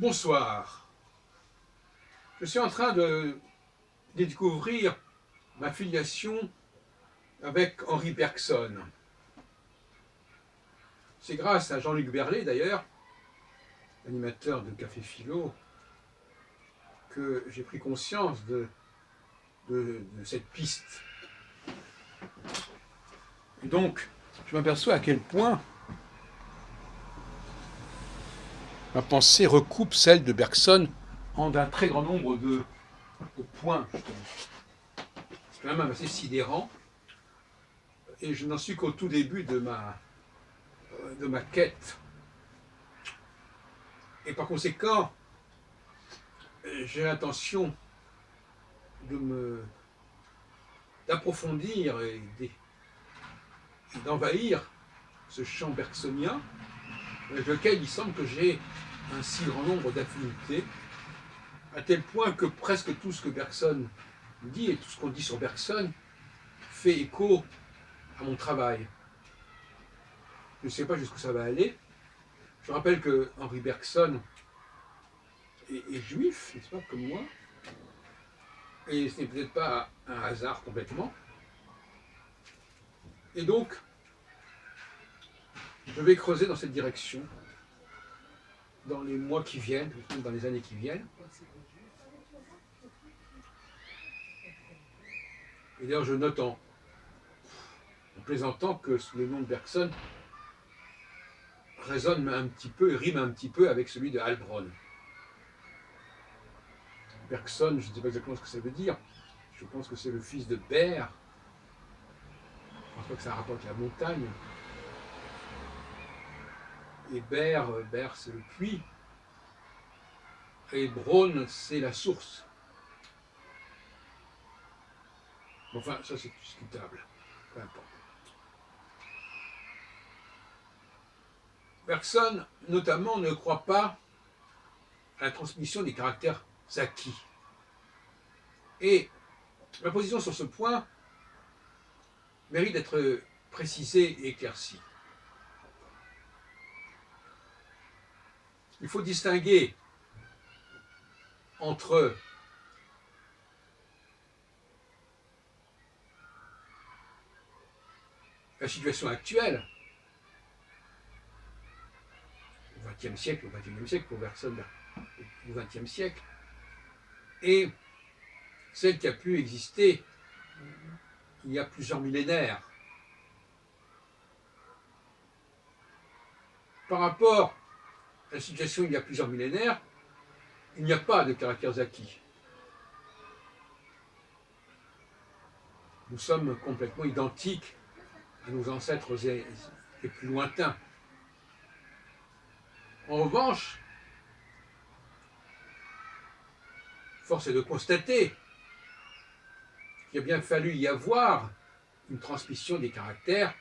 Bonsoir. Je suis en train de découvrir ma filiation avec Henri Bergson. C'est grâce à Jean-Luc Berlet, d'ailleurs, animateur de Café Philo, que j'ai pris conscience de cette piste. Et donc, je m'aperçois à quel point ma pensée recoupe celle de Bergson en un très grand nombre de points, justement. C'est quand même assez sidérant. Et je n'en suis qu'au tout début de ma quête. Et par conséquent, j'ai l'intention d'approfondir et d'envahir ce champ bergsonien, avec lequel il semble que j'ai un si grand nombre d'affinités, à tel point que presque tout ce que Bergson dit et tout ce qu'on dit sur Bergson fait écho à mon travail. Je ne sais pas jusqu'où ça va aller. Je rappelle que Henri Bergson est juif, n'est-ce pas, comme moi, et ce n'est peut-être pas un hasard complètement. Et donc, je vais creuser dans cette direction dans les mois qui viennent, dans les années qui viennent. Et d'ailleurs, je note en plaisantant que le nom de Bergson résonne un petit peu, rime un petit peu avec celui de Heilbronn. Bergson, je ne sais pas exactement ce que ça veut dire. Je pense que c'est le fils de Ber. Je pense pas que ça rapporte la montagne. Et Ber c'est le puits. Et Bronn, c'est la source. Enfin, ça c'est discutable. Peu importe. Bergson, notamment, ne croit pas à la transmission des caractères acquis. Et ma position sur ce point mérite d'être précisée et éclaircie. Il faut distinguer entre la situation actuelle, au XXe siècle, au XXIe siècle, pour Bergson, au XXe siècle, et celle qui a pu exister il y a plusieurs millénaires. Par rapport à la situation il y a plusieurs millénaires, il n'y a pas de caractères acquis. Nous sommes complètement identiques à nos ancêtres les plus lointains. En revanche, force est de constater qu'il a bien fallu y avoir une transmission des caractères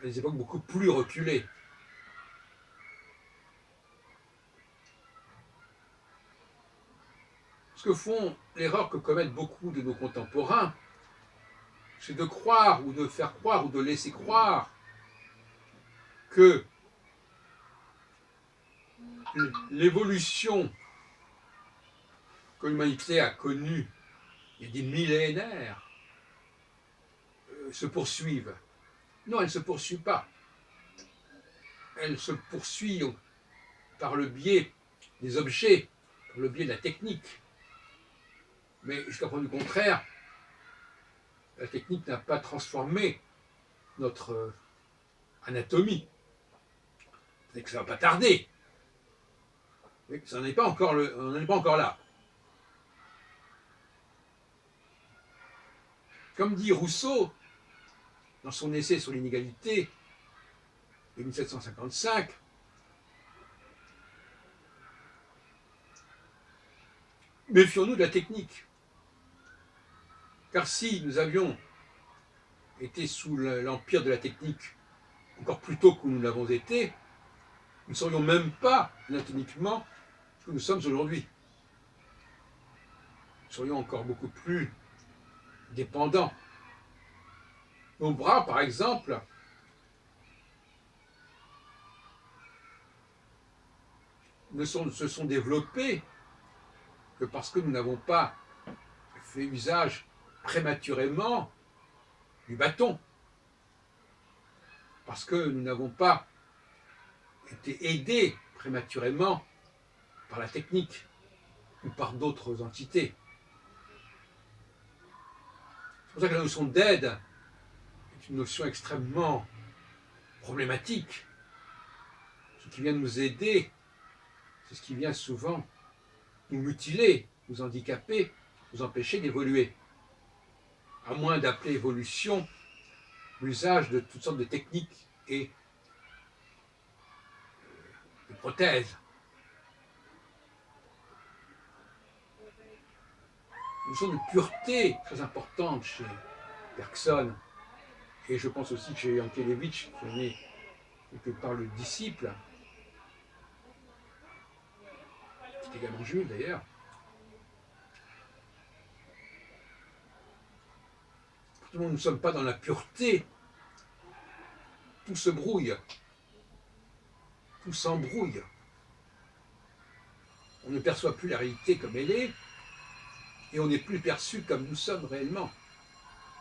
à des époques beaucoup plus reculées. Ce que font, l'erreur que commettent beaucoup de nos contemporains, c'est de croire ou de faire croire ou de laisser croire que l'évolution que l'humanité a connue il y a des millénaires se poursuivent. Non, elle ne se poursuit pas. Elle se poursuit par le biais des objets, par le biais de la technique. Mais jusqu'à preuve du contraire, la technique n'a pas transformé notre anatomie. C'est que ça ne va pas tarder. Mais ça n'en est pas encore là. Comme dit Rousseau, dans son essai sur l'inégalité de 1755, méfions-nous de la technique. Car si nous avions été sous l'empire de la technique encore plus tôt que nous l'avons été, nous ne serions même pas anatomiquement ce que nous sommes aujourd'hui. Nous serions encore beaucoup plus dépendants. Nos bras, par exemple, se sont développés que parce que nous n'avons pas fait usage prématurément du bâton, parce que nous n'avons pas été aidés prématurément par la technique ou par d'autres entités. C'est pour ça que la notion d'aide est une notion extrêmement problématique. Ce qui vient nous aider, c'est ce qui vient souvent nous mutiler, nous handicaper, nous empêcher d'évoluer. À moins d'appeler évolution l'usage de toutes sortes de techniques et de prothèses. Une notion de pureté très importante chez Bergson, et je pense aussi que chez Yankelevitch, qui en est quelque part le disciple, qui est également juif d'ailleurs. Nous ne sommes pas dans la pureté, tout se brouille, tout s'embrouille. On ne perçoit plus la réalité comme elle est, et on n'est plus perçu comme nous sommes réellement.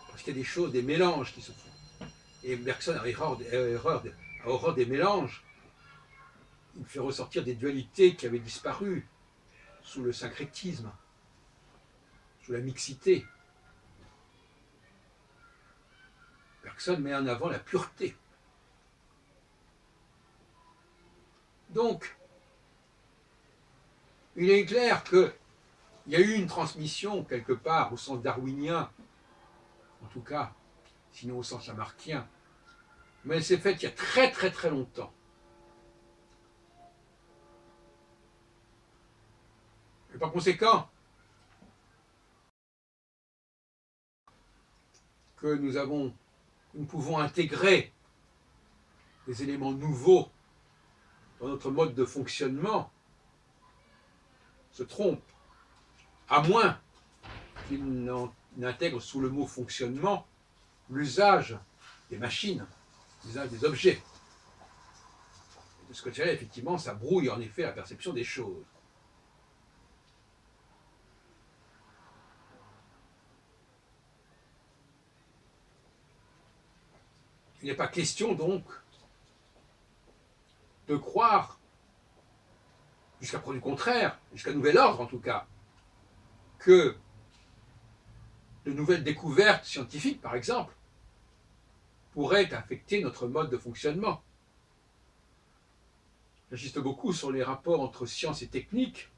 Parce qu'il y a des choses, des mélanges qui se font. Et Bergson a horreur des mélanges. Il fait ressortir des dualités qui avaient disparu sous le syncrétisme, sous la mixité. Bergson met en avant la pureté. Donc, il est clair qu'il y a eu une transmission quelque part au sens darwinien, en tout cas, sinon au sens lamarckien, mais elle s'est faite il y a très très très longtemps. Et par conséquent, que nous pouvons intégrer des éléments nouveaux dans notre mode de fonctionnement, se trompe, à moins qu'il n'intègre sous le mot fonctionnement l'usage des machines, l'usage des objets. Et de ce côté-là, effectivement, ça brouille en effet la perception des choses. Il n'est pas question donc de croire, jusqu'à preuve du contraire, jusqu'à nouvel ordre en tout cas, que de nouvelles découvertes scientifiques, par exemple, pourraient affecter notre mode de fonctionnement. J'insiste beaucoup sur les rapports entre science et technique,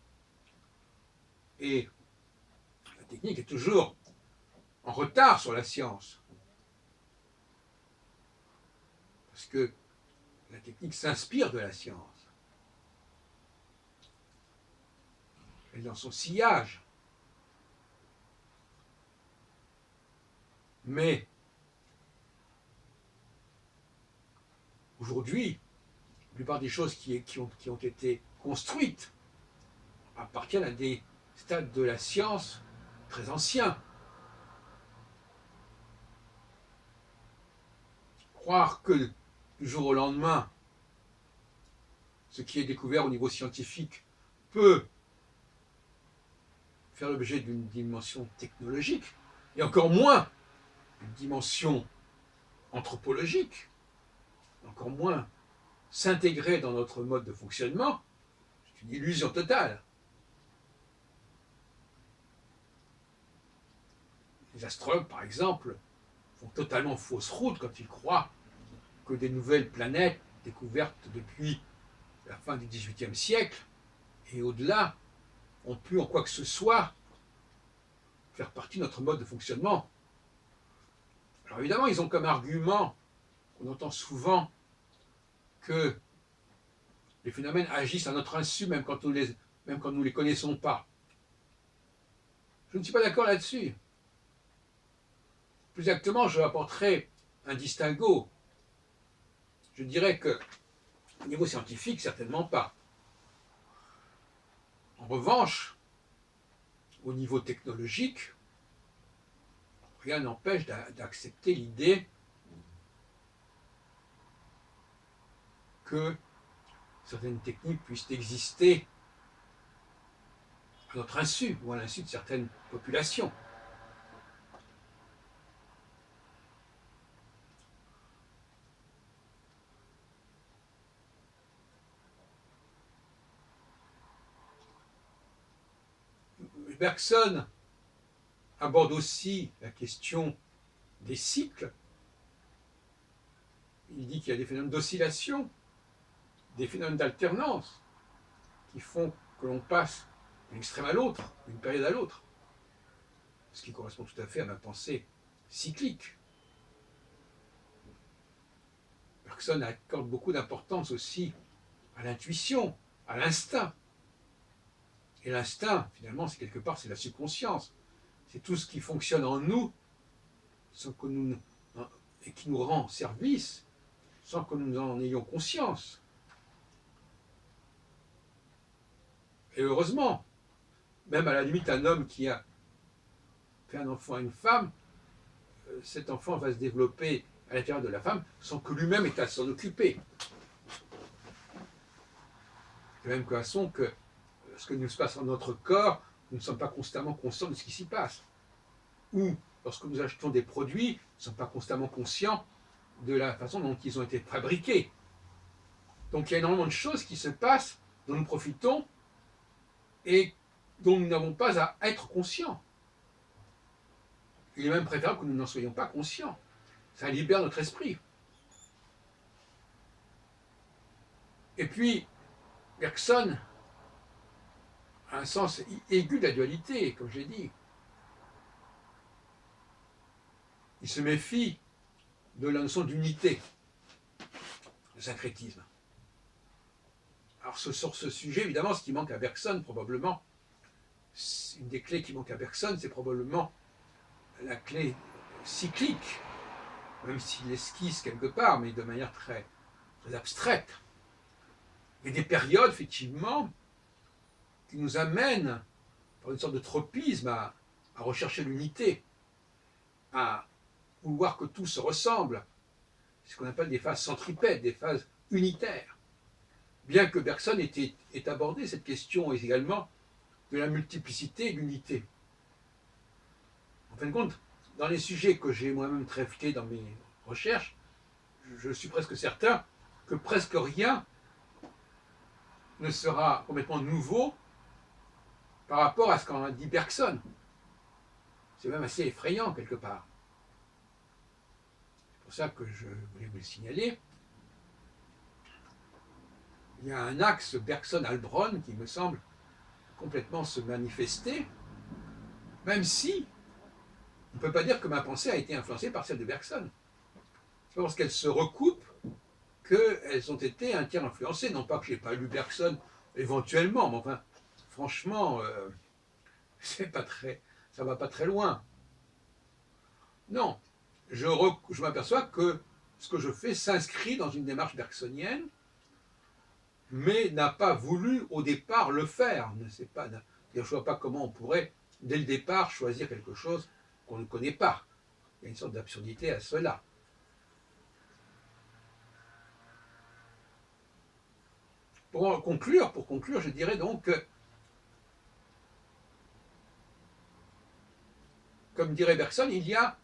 et la technique est toujours en retard sur la science, parce que la technique s'inspire de la science. Elle est dans son sillage. Mais aujourd'hui, la plupart des choses qui ont été construites appartiennent à des stades de la science très anciens. Croire que du jour au lendemain, ce qui est découvert au niveau scientifique peut faire l'objet d'une dimension technologique, et encore moins une dimension anthropologique, encore moins s'intégrer dans notre mode de fonctionnement, c'est une illusion totale. Les astrologues, par exemple, font totalement fausse route quand ils croient que des nouvelles planètes découvertes depuis la fin du XVIIIe siècle et au-delà ont pu en quoi que ce soit faire partie de notre mode de fonctionnement. Alors évidemment, ils ont comme argument, on entend souvent, que les phénomènes agissent à notre insu même quand nous les connaissons pas. Je ne suis pas d'accord là-dessus. Plus exactement, je apporterai un distinguo. Je dirais que, au niveau scientifique, certainement pas. En revanche, au niveau technologique, rien n'empêche d'accepter l'idée que certaines techniques puissent exister à notre insu ou à l'insu de certaines populations. Bergson aborde aussi la question des cycles. Il dit qu'il y a des phénomènes d'oscillation, des phénomènes d'alternance qui font que l'on passe d'une extrême à l'autre, d'une période à l'autre, ce qui correspond tout à fait à ma pensée cyclique. Bergson accorde beaucoup d'importance aussi à l'intuition, à l'instinct. Et l'instinct, finalement, c'est quelque part, c'est la subconscience. C'est tout ce qui fonctionne en nous sans que nous, et qui nous rend service sans que nous en ayons conscience. Et heureusement, même à la limite, un homme qui a fait un enfant à une femme, cet enfant va se développer à l'intérieur de la femme sans que lui-même ait à s'en occuper. De la même façon que ce que nous se passe dans notre corps, nous ne sommes pas constamment conscients de ce qui s'y passe. Ou lorsque nous achetons des produits, nous ne sommes pas constamment conscients de la façon dont ils ont été fabriqués. Donc il y a énormément de choses qui se passent, dont nous profitons, et dont nous n'avons pas à être conscients. Il est même préférable que nous n'en soyons pas conscients. Ça libère notre esprit. Et puis, Bergson a un sens aigu de la dualité, comme j'ai dit. Il se méfie de la notion d'unité, le syncrétisme. Alors sur ce sujet, évidemment, ce qui manque à Bergson, probablement, une des clés qui manque à Bergson, c'est probablement la clé cyclique, même s'il l'esquisse quelque part, mais de manière très, très abstraite. Il y a des périodes, effectivement, qui nous amènent, par une sorte de tropisme, à rechercher l'unité, à vouloir que tout se ressemble. C'est ce qu'on appelle des phases centripètes, des phases unitaires. Bien que Bergson ait abordé cette question également de la multiplicité et de l'unité. En fin de compte, dans les sujets que j'ai moi-même traités dans mes recherches, je suis presque certain que presque rien ne sera complètement nouveau par rapport à ce qu'en a dit Bergson. C'est même assez effrayant quelque part. C'est pour ça que je voulais vous le signaler. Il y a un axe Bergson-Heilbronn qui me semble complètement se manifester, même si on ne peut pas dire que ma pensée a été influencée par celle de Bergson. C'est pas parce qu'elles se recoupent qu'elles ont été un tiers influencées. Non pas que je n'ai pas lu Bergson éventuellement, mais enfin, franchement, ça ne va pas très loin. Non, je m'aperçois que ce que je fais s'inscrit dans une démarche bergsonienne, mais n'a pas voulu au départ le faire. Je ne vois pas comment on pourrait, dès le départ, choisir quelque chose qu'on ne connaît pas. Il y a une sorte d'absurdité à cela. Pour conclure, je dirais donc que, comme dirait Bergson, il y a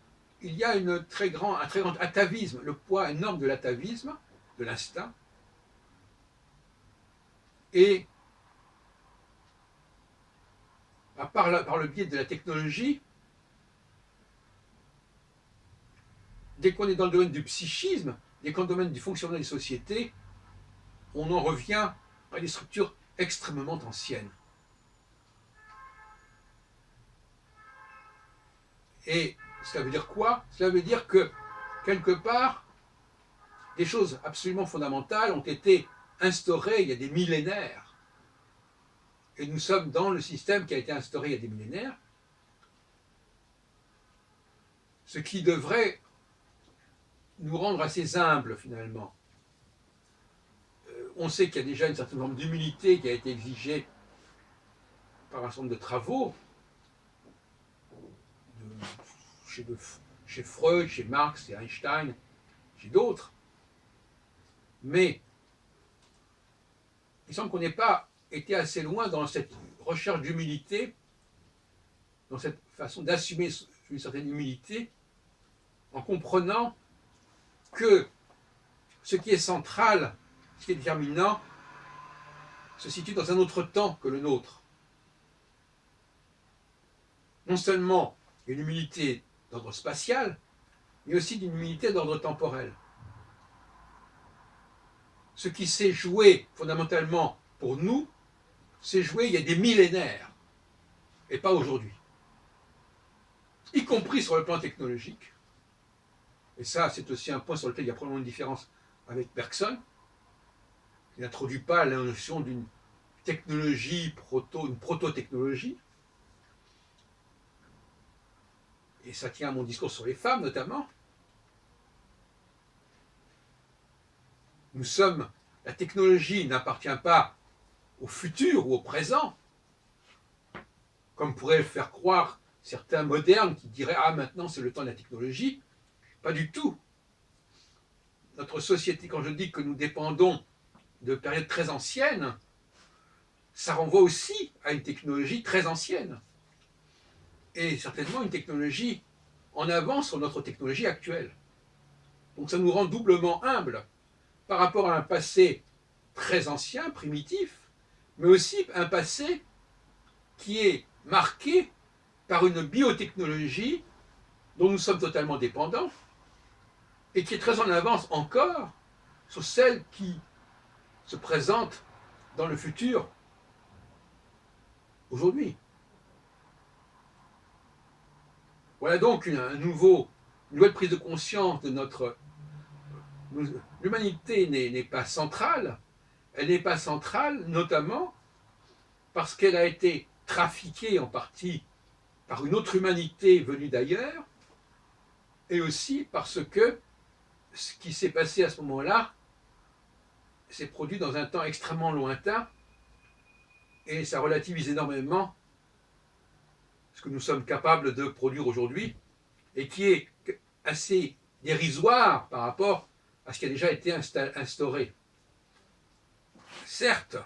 un très grand atavisme, le poids énorme de l'atavisme, de l'instinct, et par le biais de la technologie, dès qu'on est dans le domaine du psychisme, dès qu'on est dans le domaine du fonctionnement des sociétés, on en revient à des structures extrêmement anciennes. Et cela veut dire quoi? Cela veut dire que, quelque part, des choses absolument fondamentales ont été instaurées il y a des millénaires. Et nous sommes dans le système qui a été instauré il y a des millénaires, ce qui devrait nous rendre assez humbles, finalement. On sait qu'il y a déjà une certaine forme d'humilité qui a été exigée par un certain nombre de travaux, chez Freud, chez Marx, chez Einstein, chez d'autres. Mais il semble qu'on n'ait pas été assez loin dans cette recherche d'humilité, dans cette façon d'assumer une certaine humilité, en comprenant que ce qui est central, ce qui est déterminant, se situe dans un autre temps que le nôtre. Non seulement une humilité d'ordre spatial, mais aussi d'une humilité d'ordre temporel. Ce qui s'est joué fondamentalement pour nous, s'est joué il y a des millénaires, et pas aujourd'hui. Y compris sur le plan technologique. Et ça, c'est aussi un point sur lequel il y a probablement une différence avec Bergson, qui n'introduit pas la notion d'une technologie, une proto-technologie. Et ça tient à mon discours sur les femmes, notamment. La technologie n'appartient pas au futur ou au présent, comme pourraient le faire croire certains modernes qui diraient « Ah, maintenant c'est le temps de la technologie ». Pas du tout. Notre société, quand je dis que nous dépendons de périodes très anciennes, ça renvoie aussi à une technologie très ancienne. Et certainement une technologie en avance sur notre technologie actuelle. Donc ça nous rend doublement humbles par rapport à un passé très ancien, primitif, mais aussi un passé qui est marqué par une biotechnologie dont nous sommes totalement dépendants et qui est très en avance encore sur celle qui se présente dans le futur aujourd'hui. Voilà donc une nouvelle prise de conscience de notre... L'humanité n'est pas centrale. Elle n'est pas centrale notamment parce qu'elle a été trafiquée en partie par une autre humanité venue d'ailleurs, et aussi parce que ce qui s'est passé à ce moment-là s'est produit dans un temps extrêmement lointain, et ça relativise énormément ce que nous sommes capables de produire aujourd'hui, et qui est assez dérisoire par rapport à ce qui a déjà été instauré. Certes,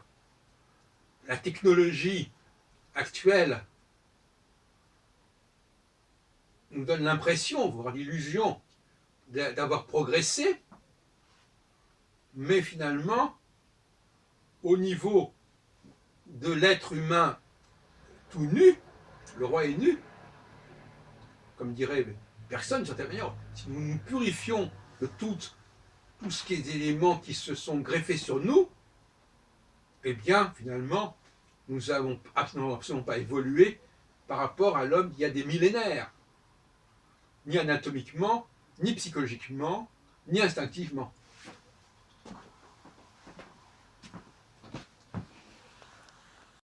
la technologie actuelle nous donne l'impression, voire l'illusion, d'avoir progressé, mais finalement, au niveau de l'être humain tout nu, le roi est nu, comme dirait personne, d'une certaine manière, si nous nous purifions de tout ce qui est des éléments qui se sont greffés sur nous, eh bien, finalement, nous n'avons absolument pas évolué par rapport à l'homme d'il y a des millénaires, ni anatomiquement, ni psychologiquement, ni instinctivement.